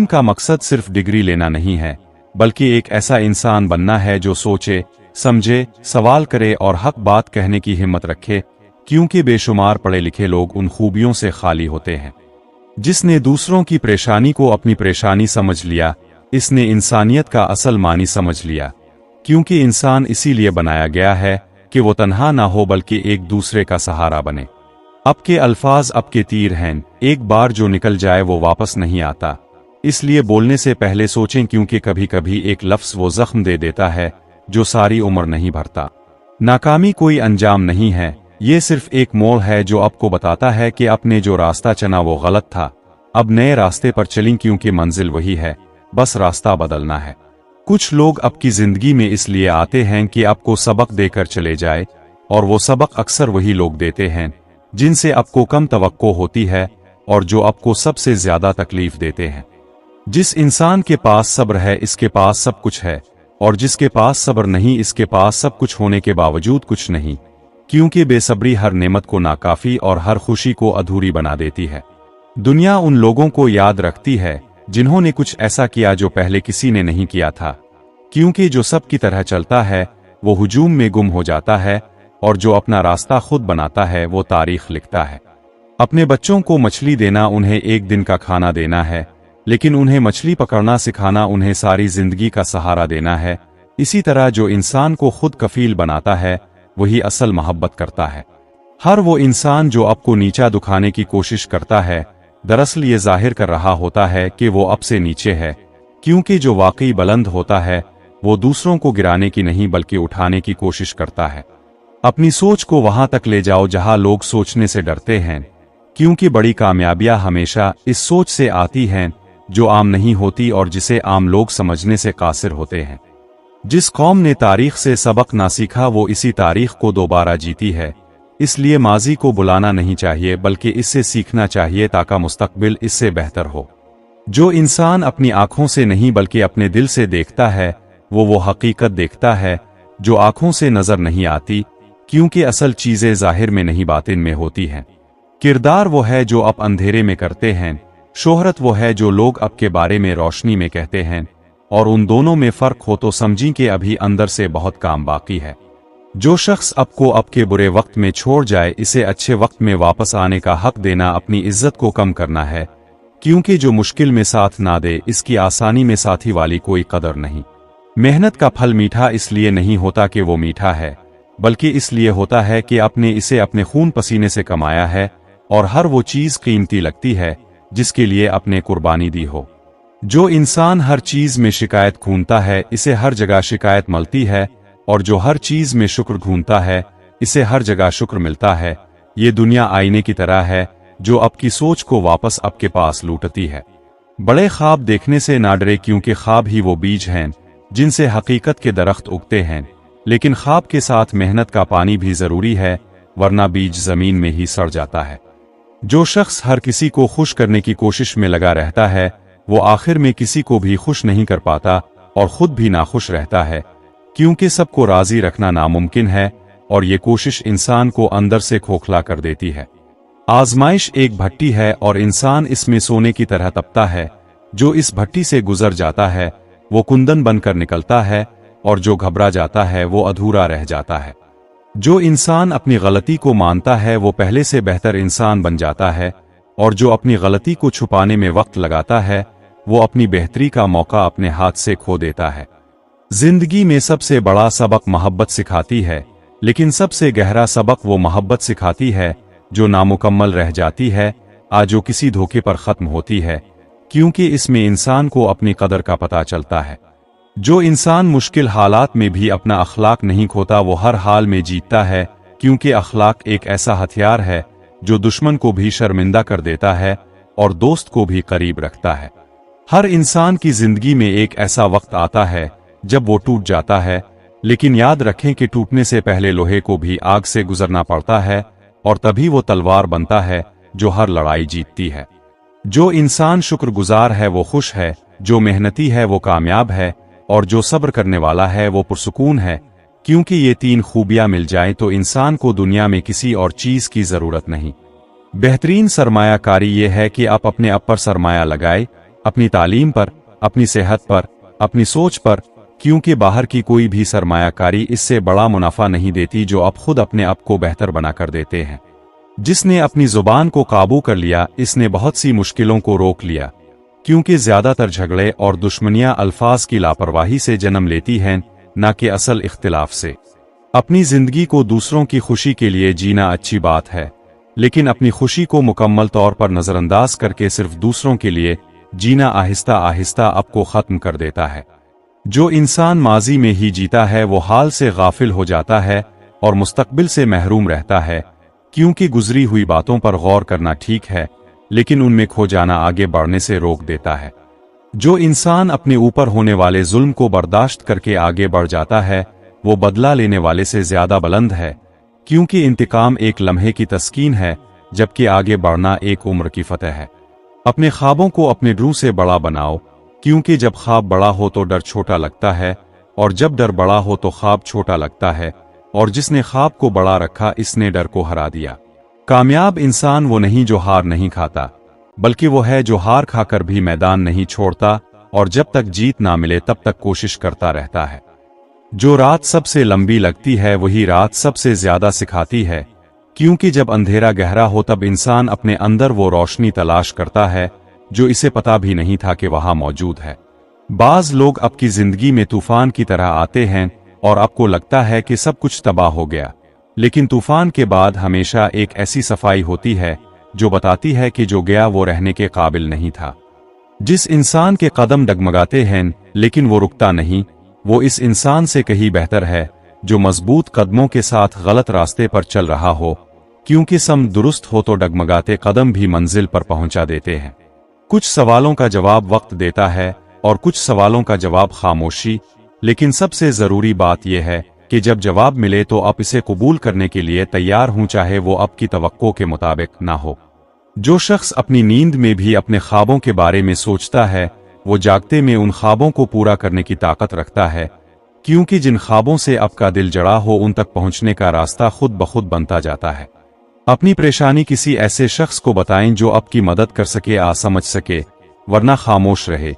का मकसद सिर्फ डिग्री लेना नहीं है, बल्कि एक ऐसा इंसान बनना है जो सोचे, समझे, सवाल करे और हक बात कहने की हिम्मत रखे, क्योंकि बेशुमार पढ़े लिखे लोग उन खूबियों से खाली होते हैं। जिसने दूसरों की परेशानी को अपनी परेशानी समझ लिया, इसने इंसानियत का असल मानी समझ लिया, क्योंकि इंसान इसीलिए बनाया गया है कि वो तन्हा ना हो बल्कि एक दूसरे का सहारा बने। अब के अल्फाज अब के तीर हैं, एक बार जो निकल जाए वो वापस नहीं आता, इसलिए बोलने से पहले सोचें, क्योंकि कभी कभी एक लफ्ज वो जख्म दे देता है जो सारी उम्र नहीं भरता। नाकामी कोई अंजाम नहीं है, ये सिर्फ एक मोड़ है जो आपको बताता है कि आपने जो रास्ता चुना वो गलत था, अब नए रास्ते पर चलें, क्योंकि मंजिल वही है, बस रास्ता बदलना है। कुछ लोग आपकी जिंदगी में इसलिए आते हैं कि आपको सबक देकर चले जाए, और वो सबक अक्सर वही लोग देते हैं जिनसे आपको कम तवक्को होती है और जो आपको सबसे ज्यादा तकलीफ देते हैं। जिस इंसान के पास सब्र है इसके पास सब कुछ है, और जिसके पास सब्र नहीं इसके पास सब कुछ होने के बावजूद कुछ नहीं, क्योंकि बेसब्री हर नेमत को नाकाफी और हर खुशी को अधूरी बना देती है। दुनिया उन लोगों को याद रखती है जिन्होंने कुछ ऐसा किया जो पहले किसी ने नहीं किया था, क्योंकि जो सब की तरह चलता है वो हुजूम में गुम हो जाता है, और जो अपना रास्ता खुद बनाता है वो तारीख लिखता है। अपने बच्चों को मछली देना उन्हें एक दिन का खाना देना है, लेकिन उन्हें मछली पकड़ना सिखाना उन्हें सारी जिंदगी का सहारा देना है। इसी तरह जो इंसान को खुद कफील बनाता है वही असल मोहब्बत करता है। हर वो इंसान जो आपको नीचा दिखाने की कोशिश करता है, दरअसल ये जाहिर कर रहा होता है कि वो आपसे नीचे है, क्योंकि जो वाकई बुलंद होता है वो दूसरों को गिराने की नहीं बल्कि उठाने की कोशिश करता है। अपनी सोच को वहां तक ले जाओ जहां लोग सोचने से डरते हैं, क्योंकि बड़ी कामयाबियां हमेशा इस सोच से आती हैं जो आम नहीं होती और जिसे आम लोग समझने से कासिर होते हैं। जिस कौम ने तारीख से सबक ना सीखा वो इसी तारीख को दोबारा जीती है, इसलिए माजी को बुलाना नहीं चाहिए बल्कि इससे सीखना चाहिए ताकि मुस्तकबिल इससे बेहतर हो। जो इंसान अपनी आंखों से नहीं बल्कि अपने दिल से देखता है वो हकीकत देखता है जो आंखों से नजर नहीं आती, क्योंकि असल चीजें जाहिर में नहीं बातिन में होती हैं। किरदार वो है जो आप अंधेरे में करते हैं, शोहरत वो है जो लोग आपके बारे में रोशनी में कहते हैं, और उन दोनों में फर्क हो तो समझें कि अभी अंदर से बहुत काम बाकी है। जो शख्स आपको आपके बुरे वक्त में छोड़ जाए इसे अच्छे वक्त में वापस आने का हक देना अपनी इज्जत को कम करना है, क्योंकि जो मुश्किल में साथ ना दे इसकी आसानी में साथी वाली कोई कदर नहीं। मेहनत का फल मीठा इसलिए नहीं होता कि वो मीठा है, बल्कि इसलिए होता है कि आपने इसे अपने खून पसीने से कमाया है, और हर वो चीज कीमती लगती है जिसके लिए आपने कुर्बानी दी हो। जो इंसान हर चीज में शिकायत ढूंढता है इसे हर जगह शिकायत मिलती है, और जो हर चीज में शुक्र ढूंढता है इसे हर जगह शुक्र मिलता है। ये दुनिया आईने की तरह है जो आपकी सोच को वापस आपके पास लूटती है। बड़े ख्वाब देखने से ना डरे, क्योंकि ख्वाब ही वो बीज हैं जिनसे हकीकत के दरख्त उगते हैं, लेकिन ख्वाब के साथ मेहनत का पानी भी जरूरी है, वरना बीज जमीन में ही सड़ जाता है। जो शख्स हर किसी को खुश करने की कोशिश में लगा रहता है वो आखिर में किसी को भी खुश नहीं कर पाता और खुद भी नाखुश रहता है, क्योंकि सबको राजी रखना नामुमकिन है और ये कोशिश इंसान को अंदर से खोखला कर देती है। आजमाइश एक भट्टी है और इंसान इसमें सोने की तरह तपता है। जो इस भट्टी से गुजर जाता है वो कुंदन बनकर निकलता है, और जो घबरा जाता है वो अधूरा रह जाता है। जो इंसान अपनी गलती को मानता है वो पहले से बेहतर इंसान बन जाता है, और जो अपनी गलती को छुपाने में वक्त लगाता है वो अपनी बेहतरी का मौका अपने हाथ से खो देता है। जिंदगी में सबसे बड़ा सबक मोहब्बत सिखाती है, लेकिन सबसे गहरा सबक वो मोहब्बत सिखाती है जो नामुकम्मल रह जाती है, जो किसी धोखे पर खत्म होती है, क्योंकि इसमें इंसान को अपनी कदर का पता चलता है। जो इंसान मुश्किल हालात में भी अपना अखलाक नहीं खोता वो हर हाल में जीतता है, क्योंकि अखलाक एक ऐसा हथियार है जो दुश्मन को भी शर्मिंदा कर देता है और दोस्त को भी करीब रखता है। हर इंसान की जिंदगी में एक ऐसा वक्त आता है जब वो टूट जाता है, लेकिन याद रखें कि टूटने से पहले लोहे को भी आग से गुजरना पड़ता है, और तभी वो तलवार बनता है जो हर लड़ाई जीतती है। जो इंसान शुक्रगुजार है वो खुश है, जो मेहनती है वो कामयाब है, और जो सब्र करने वाला है वो पुरसुकून है, क्योंकि ये तीन खूबियां मिल जाएं तो इंसान को दुनिया में किसी और चीज की जरूरत नहीं। बेहतरीन सरमायाकारी ये है कि आप अपने आप पर सरमाया लगाएं, अपनी तालीम पर, अपनी सेहत पर, अपनी सोच पर, क्योंकि बाहर की कोई भी सरमायाकारी इससे बड़ा मुनाफा नहीं देती जो आप खुद अपने आप को बेहतर बना कर देते हैं। जिसने अपनी जुबान को काबू कर लिया, इसने बहुत सी मुश्किलों को रोक लिया, क्योंकि ज्यादातर झगड़े और दुश्मनियां अल्फाज की लापरवाही से जन्म लेती हैं, न कि असल इख्तिलाफ से। अपनी जिंदगी को दूसरों की खुशी के लिए जीना अच्छी बात है, लेकिन अपनी खुशी को मुकम्मल तौर पर नजरअंदाज करके सिर्फ दूसरों के लिए जीना आहिस्ता आहिस्ता आपको खत्म कर देता है। जो इंसान माजी में ही जीता है वो हाल से गाफिल हो जाता है और मुस्तकबिल से महरूम रहता है, क्योंकि गुजरी हुई बातों पर गौर करना ठीक है, लेकिन उनमें खो जाना आगे बढ़ने से रोक देता है। जो इंसान अपने ऊपर होने वाले जुल्म को बर्दाश्त करके आगे बढ़ जाता है वो बदला लेने वाले से ज्यादा बुलंद है, क्योंकि इंतकाम एक लम्हे की तस्कीन है, जबकि आगे बढ़ना एक उम्र की फतह है। अपने ख्वाबों को अपने रूह से बड़ा बनाओ, क्योंकि जब ख्वाब बड़ा हो तो डर छोटा लगता है, और जब डर बड़ा हो तो ख्वाब छोटा लगता है, और जिसने ख्वाब को बड़ा रखा इसने डर को हरा दिया। कामयाब इंसान वो नहीं जो हार नहीं खाता, बल्कि वो है जो हार खाकर भी मैदान नहीं छोड़ता और जब तक जीत ना मिले तब तक कोशिश करता रहता है। जो रात सबसे लंबी लगती है वही रात सबसे ज्यादा सिखाती है, क्योंकि जब अंधेरा गहरा हो तब इंसान अपने अंदर वो रोशनी तलाश करता है जो इसे पता भी नहीं था कि वहां मौजूद है। बाज लोग आपकी जिंदगी में तूफान की तरह आते हैं और आपको लगता है कि सब कुछ तबाह हो गया, लेकिन तूफान के बाद हमेशा एक ऐसी सफाई होती है जो बताती है कि जो गया वो रहने के काबिल नहीं था। जिस इंसान के कदम डगमगाते हैं लेकिन वो रुकता नहीं, वो इस इंसान से कहीं बेहतर है जो मजबूत कदमों के साथ गलत रास्ते पर चल रहा हो, क्योंकि सम दुरुस्त हो तो डगमगाते कदम भी मंजिल पर पहुंचा देते हैं। कुछ सवालों का जवाब वक्त देता है और कुछ सवालों का जवाब खामोशी, लेकिन सबसे जरूरी बात यह है कि जब जवाब मिले तो आप इसे कबूल करने के लिए तैयार हों, चाहे वो आपकी तवक्को के मुताबिक ना हो। जो शख्स अपनी नींद में भी अपने ख्वाबों के बारे में सोचता है वो जागते में उन ख्वाबों को पूरा करने की ताकत रखता है, क्योंकि जिन ख्वाबों से आपका दिल जड़ा हो उन तक पहुंचने का रास्ता खुद ब खुद बनता जाता है। अपनी परेशानी किसी ऐसे शख्स को बताएं जो आपकी मदद कर सके या समझ सके, वरना खामोश रहे,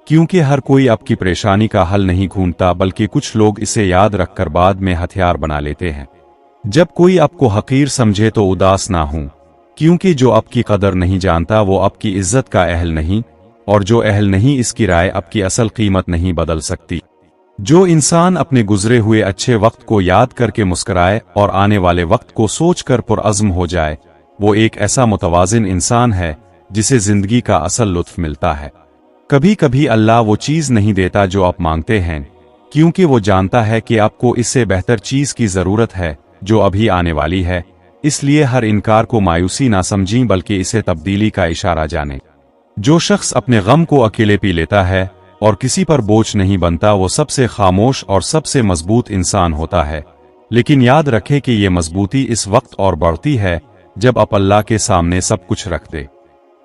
क्योंकि हर कोई आपकी परेशानी का हल नहीं ढूंढता, बल्कि कुछ लोग इसे याद रखकर बाद में हथियार बना लेते हैं। जब कोई आपको हकीर समझे तो उदास ना हो, क्योंकि जो आपकी कदर नहीं जानता वो आपकी इज्जत का अहल नहीं, और जो अहल नहीं इसकी राय आपकी असल कीमत नहीं बदल सकती। जो इंसान अपने गुजरे हुए अच्छे वक्त को याद करके मुस्कराए और आने वाले वक्त को सोचकर पुरअज़्म हो जाए, वो एक ऐसा मुतवाज़िन इंसान है जिसे जिंदगी का असल लुत्फ मिलता है। कभी कभी अल्लाह वो चीज़ नहीं देता जो आप मांगते हैं, क्योंकि वो जानता है कि आपको इससे बेहतर चीज़ की ज़रूरत है जो अभी आने वाली है। इसलिए हर इनकार को मायूसी ना समझें, बल्कि इसे तब्दीली का इशारा जानें। जो शख्स अपने गम को अकेले पी लेता है और किसी पर बोझ नहीं बनता, वो सबसे खामोश और सबसे मजबूत इंसान होता है। लेकिन याद रखें कि ये मजबूती इस वक्त और बढ़ती है जब आप अल्लाह के सामने सब कुछ रख दे।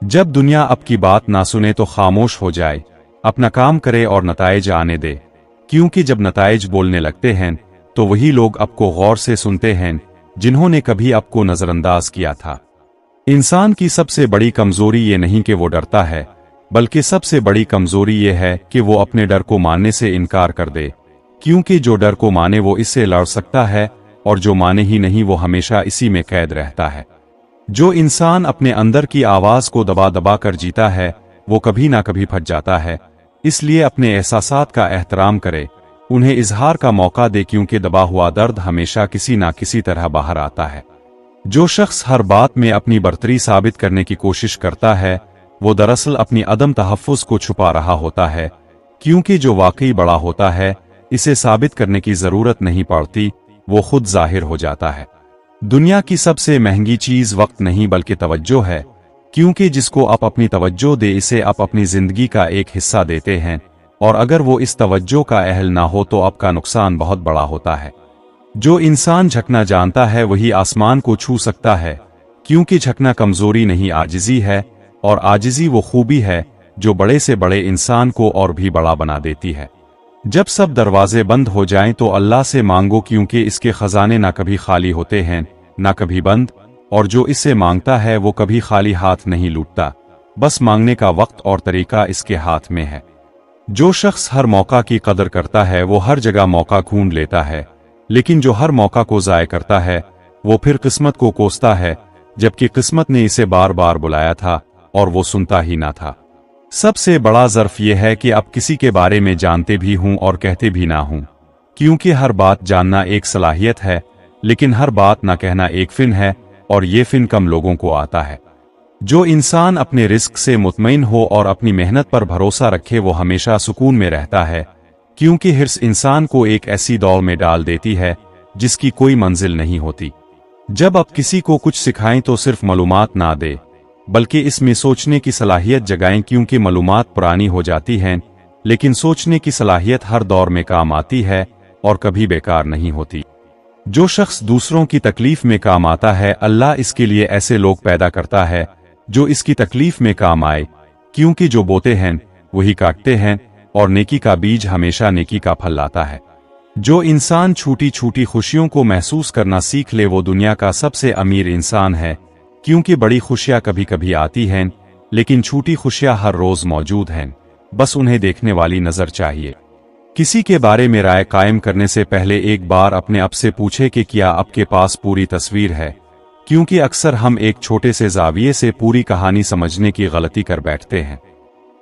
जब दुनिया आपकी बात ना सुने तो खामोश हो जाए, अपना काम करे और नताइज आने दे, क्योंकि जब नताइज बोलने लगते हैं तो वही लोग आपको गौर से सुनते हैं जिन्होंने कभी आपको नजरअंदाज किया था। इंसान की सबसे बड़ी कमजोरी ये नहीं कि वो डरता है, बल्कि सबसे बड़ी कमजोरी ये है कि वो अपने डर को मानने से इनकार कर दे, क्योंकि जो डर को माने वो इससे लड़ सकता है और जो माने ही नहीं वो हमेशा इसी में कैद रहता है। जो इंसान अपने अंदर की आवाज को दबा दबा कर जीता है वो कभी ना कभी फट जाता है। इसलिए अपने एहसासात का एहतराम करे, उन्हें इजहार का मौका दे, क्योंकि दबा हुआ दर्द हमेशा किसी ना किसी तरह बाहर आता है। जो शख्स हर बात में अपनी बर्तरी साबित करने की कोशिश करता है वो दरअसल अपनी अदम तहफ़्फ़ुज़ को छुपा रहा होता है, क्योंकि जो वाकई बड़ा होता है इसे साबित करने की जरूरत नहीं पड़ती, वो खुद जाहिर हो जाता है। दुनिया की सबसे महंगी चीज वक्त नहीं बल्कि तवज्जो है, क्योंकि जिसको आप अपनी तवज्जो दे इसे आप अपनी जिंदगी का एक हिस्सा देते हैं, और अगर वो इस तवज्जो का अहल ना हो तो आपका नुकसान बहुत बड़ा होता है। जो इंसान झुकना जानता है वही आसमान को छू सकता है, क्योंकि झुकना कमजोरी नहीं आजिज़ी है, और आजिज़ी वो खूबी है जो बड़े से बड़े इंसान को और भी बड़ा बना देती है। जब सब दरवाजे बंद हो जाएं तो अल्लाह से मांगो, क्योंकि इसके खजाने ना कभी खाली होते हैं ना कभी बंद, और जो इससे मांगता है वो कभी खाली हाथ नहीं लूटता। बस मांगने का वक्त और तरीका इसके हाथ में है। जो शख्स हर मौका की कदर करता है वो हर जगह मौका ढूंढ लेता है, लेकिन जो हर मौका को ज़ाय करता है वो फिर किस्मत को कोसता है, जबकि किस्मत ने इसे बार बार बुलाया था और वो सुनता ही ना था। सबसे बड़ा ज़र्फ यह है कि अब किसी के बारे में जानते भी हूं और कहते भी ना हूं, क्योंकि हर बात जानना एक सलाहियत है, लेकिन हर बात ना कहना एक फ़िन है, और ये फ़िन कम लोगों को आता है। जो इंसान अपने रिस्क से मुतमईन हो और अपनी मेहनत पर भरोसा रखे वो हमेशा सुकून में रहता है, क्योंकि हिर्स इंसान को एक ऐसी दौड़ में डाल देती है जिसकी कोई मंजिल नहीं होती। जब आप किसी को कुछ सिखाएं तो सिर्फ मालूमात ना दे, बल्कि इसमें सोचने की सलाहियत जगाएं, क्योंकि मालूमात पुरानी हो जाती हैं, लेकिन सोचने की सलाहियत हर दौर में काम आती है और कभी बेकार नहीं होती। जो शख्स दूसरों की तकलीफ में काम आता है, अल्लाह इसके लिए ऐसे लोग पैदा करता है जो इसकी तकलीफ में काम आए, क्योंकि जो बोते हैं वही काटते हैं, और नेकी का बीज हमेशा नेकी का फल लाता है। जो इंसान छोटी छोटी खुशियों को महसूस करना सीख ले वो दुनिया का सबसे अमीर इंसान है, क्योंकि बड़ी खुशियां कभी कभी आती हैं, लेकिन छोटी खुशियां हर रोज मौजूद हैं, बस उन्हें देखने वाली नजर चाहिए। किसी के बारे में राय कायम करने से पहले एक बार अपने आप से पूछे कि क्या आपके पास पूरी तस्वीर है, क्योंकि अक्सर हम एक छोटे से जाविये से पूरी कहानी समझने की गलती कर बैठते हैं।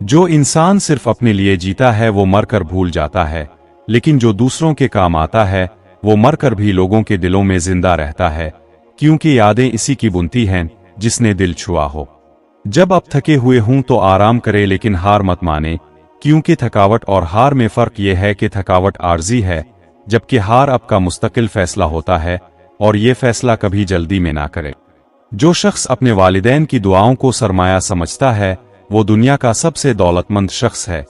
जो इंसान सिर्फ अपने लिए जीता है वो मरकर भूल जाता है, लेकिन जो दूसरों के काम आता है वो मरकर भी लोगों के दिलों में जिंदा रहता है, क्योंकि यादें इसी की बुनती हैं जिसने दिल छुआ हो। जब आप थके हुए हों तो आराम करें, लेकिन हार मत माने, क्योंकि थकावट और हार में फर्क यह है कि थकावट आर्जी है, जबकि हार आपका मुस्तकिल फैसला होता है, और ये फैसला कभी जल्दी में ना करे। जो शख्स अपने वालिदैन की दुआओं को सरमाया समझता है वो दुनिया का सबसे दौलतमंद शख्स है,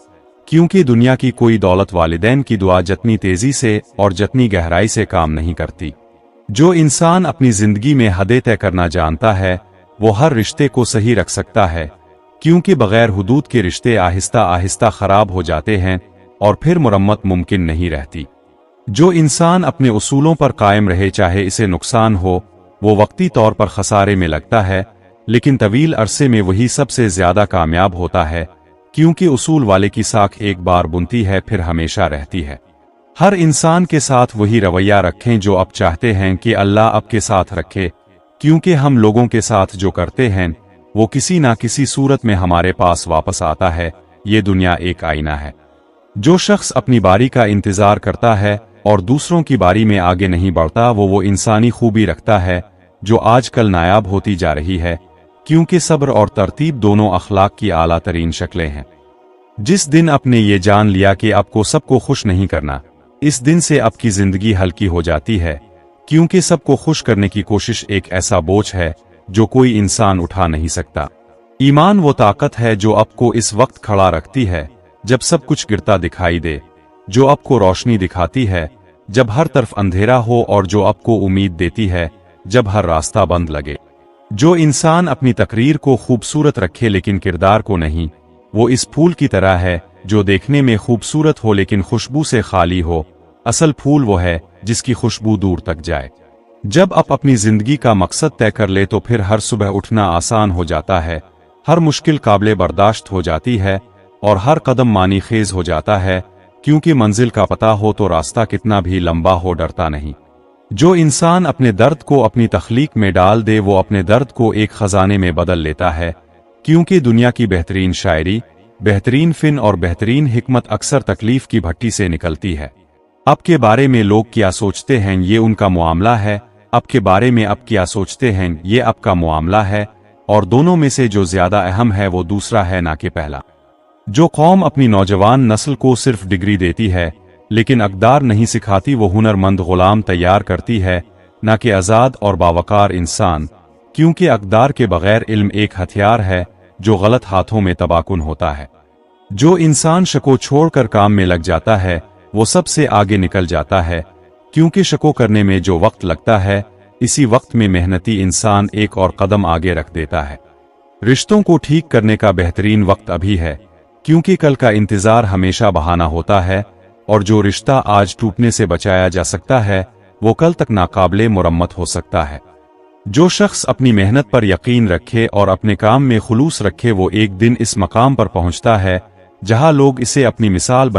क्योंकि दुनिया की कोई दौलत वालिदैन की दुआ जितनी तेजी से और जितनी गहराई से काम नहीं करती। जो इंसान अपनी जिंदगी में हदें तय करना जानता है वो हर रिश्ते को सही रख सकता है, क्योंकि बगैर हुदूद के रिश्ते आहिस्ता आहिस्ता खराब हो जाते हैं और फिर मुरम्मत मुमकिन नहीं रहती। जो इंसान अपने उसूलों पर कायम रहे चाहे इसे नुकसान हो, वो वक्ती तौर पर खसारे में लगता है, लेकिन तवील अरसे में वही सबसे ज्यादा कामयाब होता है, क्योंकि उसूल वाले की साख एक बार बुनती है फिर हमेशा रहती है। हर इंसान के साथ वही रवैया रखें जो आप चाहते हैं कि अल्लाह आपके साथ रखे, क्योंकि हम लोगों के साथ जो करते हैं वो किसी ना किसी सूरत में हमारे पास वापस आता है। ये दुनिया एक आईना है। जो शख्स अपनी बारी का इंतजार करता है और दूसरों की बारी में आगे नहीं बढ़ता वो इंसानी खूबी रखता है जो आजकल नायाब होती जा रही है, क्योंकि सब्र और तरतीब दोनों अखलाक की आला तरीन शक्लें हैं। जिस दिन आपने ये जान लिया कि आपको सबको खुश नहीं करना, इस दिन से आपकी जिंदगी हल्की हो जाती है, क्योंकि सबको खुश करने की कोशिश एक ऐसा बोझ है जो कोई इंसान उठा नहीं सकता। ईमान वो ताकत है जो आपको इस वक्त खड़ा रखती है जब सब कुछ गिरता दिखाई दे, जो आपको रोशनी दिखाती है जब हर तरफ अंधेरा हो, और जो आपको उम्मीद देती है जब हर रास्ता बंद लगे। जो इंसान अपनी तकरीर को खूबसूरत रखे लेकिन किरदार को नहीं, वो इस फूल की तरह है जो देखने में खूबसूरत हो लेकिन खुशबू से खाली हो। असल फूल वो है जिसकी खुशबू दूर तक जाए। जब आप अपनी जिंदगी का मकसद तय कर ले तो फिर हर सुबह उठना आसान हो जाता है, हर मुश्किल काबिले बर्दाश्त हो जाती है, और हर कदम मानी खेज हो जाता है, क्योंकि मंजिल का पता हो तो रास्ता कितना भी लंबा हो डरता नहीं। जो इंसान अपने दर्द को अपनी तख्लीक में डाल दे वो अपने दर्द को एक खजाने में बदल लेता है, क्योंकि दुनिया की बेहतरीन शायरी, बेहतरीन फिन और बेहतरीन हिकमत अक्सर तकलीफ की भट्टी से निकलती है। आपके बारे में लोग क्या सोचते हैं ये उनका मामला है, आपके बारे में आप क्या सोचते हैं ये आपका मामला है, और दोनों में से जो ज्यादा अहम है वो दूसरा है ना कि पहला। जो कौम अपनी नौजवान नस्ल को सिर्फ डिग्री देती है लेकिन अक़दार नहीं सिखाती वो हुनरमंद गुलाम तैयार करती है, ना कि आज़ाद और बावकार इंसान, क्योंकि अक़दार के बगैर इल्म एक हथियार है जो गलत हाथों में तबाकुन होता है। जो इंसान शको छोड़कर काम में लग जाता है वो सबसे आगे निकल जाता है, क्योंकि शको करने में जो वक्त लगता है इसी वक्त में मेहनती इंसान एक और कदम आगे रख देता है। रिश्तों को ठीक करने का बेहतरीन वक्त अभी है, क्योंकि कल का इंतजार हमेशा बहाना होता है, और जो रिश्ता आज टूटने से बचाया जा सकता है वो कल तक नाकाबिले मुरम्मत हो सकता है। जो शख्स अपनी मेहनत पर यकीन रखे और अपने काम में खुलूस रखे वो एक दिन इस मकाम पर पहुंचता है जहां लोग इसे अपनी मिसाल